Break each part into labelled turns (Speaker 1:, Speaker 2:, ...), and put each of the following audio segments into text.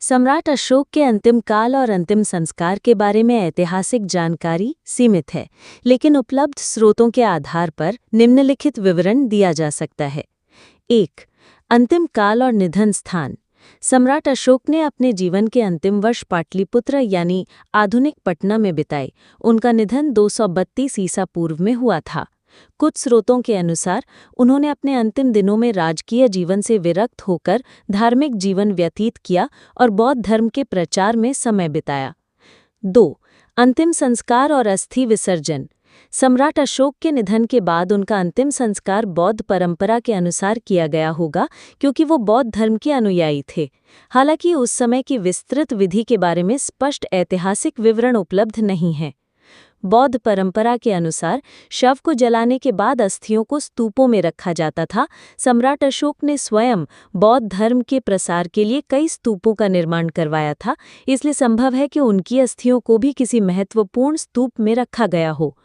Speaker 1: सम्राट अशोक के अंतिम काल और अंतिम संस्कार के बारे में ऐतिहासिक जानकारी सीमित है, लेकिन उपलब्ध स्रोतों के आधार पर निम्नलिखित विवरण दिया जा सकता है। 1. अंतिम काल और निधन स्थान। सम्राट अशोक ने अपने जीवन के अंतिम वर्ष पाटलिपुत्र यानी आधुनिक पटना में बिताए। उनका निधन 232 ईसा पूर्व में हुआ था। कुछ स्रोतों के अनुसार उन्होंने अपने अंतिम दिनों में राजकीय जीवन से विरक्त होकर धार्मिक जीवन व्यतीत किया और बौद्ध धर्म के प्रचार में समय बिताया। 2. अंतिम संस्कार और अस्थि विसर्जन। सम्राट अशोक के निधन के बाद उनका अंतिम संस्कार बौद्ध परंपरा के अनुसार किया गया होगा, क्योंकि वो बौद्ध धर्म के अनुयायी थे। हालांकि उस समय की विस्तृत विधि के बारे में स्पष्ट ऐतिहासिक विवरण उपलब्ध नहीं है। बौद्ध परंपरा के अनुसार शव को जलाने के बाद अस्थियों को स्तूपों में रखा जाता था। सम्राट अशोक ने स्वयं बौद्ध धर्म के प्रसार के लिए कई स्तूपों का निर्माण करवाया था, इसलिए संभव है कि उनकी अस्थियों को भी किसी महत्वपूर्ण स्तूप में रखा गया हो।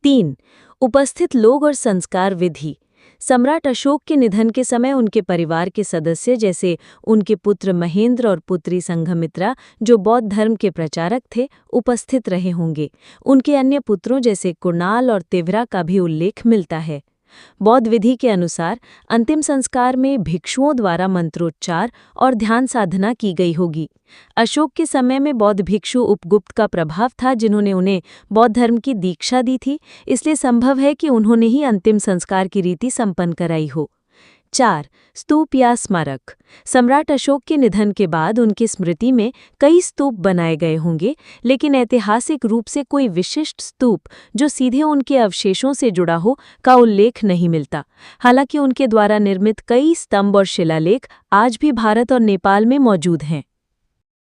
Speaker 1: 3. उपस्थित लोग और संस्कार विधि। सम्राट अशोक के निधन के समय उनके परिवार के सदस्य जैसे उनके पुत्र महेंद्र और पुत्री संघमित्रा, जो बौद्ध धर्म के प्रचारक थे, उपस्थित रहे होंगे। उनके अन्य पुत्रों जैसे कुणाल और तिवरा का भी उल्लेख मिलता है। बौद्ध विधि के अनुसार अंतिम संस्कार में भिक्षुओं द्वारा मंत्रोच्चार और ध्यान साधना की गई होगी। अशोक के समय में बौद्ध भिक्षु उपगुप्त का प्रभाव था, जिन्होंने उन्हें बौद्ध धर्म की दीक्षा दी थी, इसलिए संभव है कि उन्होंने ही अंतिम संस्कार की रीति संपन्न कराई हो। 4. स्तूप या स्मारक। सम्राट अशोक के निधन के बाद उनकी स्मृति में कई स्तूप बनाए गए होंगे, लेकिन ऐतिहासिक रूप से कोई विशिष्ट स्तूप जो सीधे उनके अवशेषों से जुड़ा हो का उल्लेख नहीं मिलता। हालांकि उनके द्वारा निर्मित कई स्तंभ और शिलालेख आज भी भारत और नेपाल में मौजूद हैं।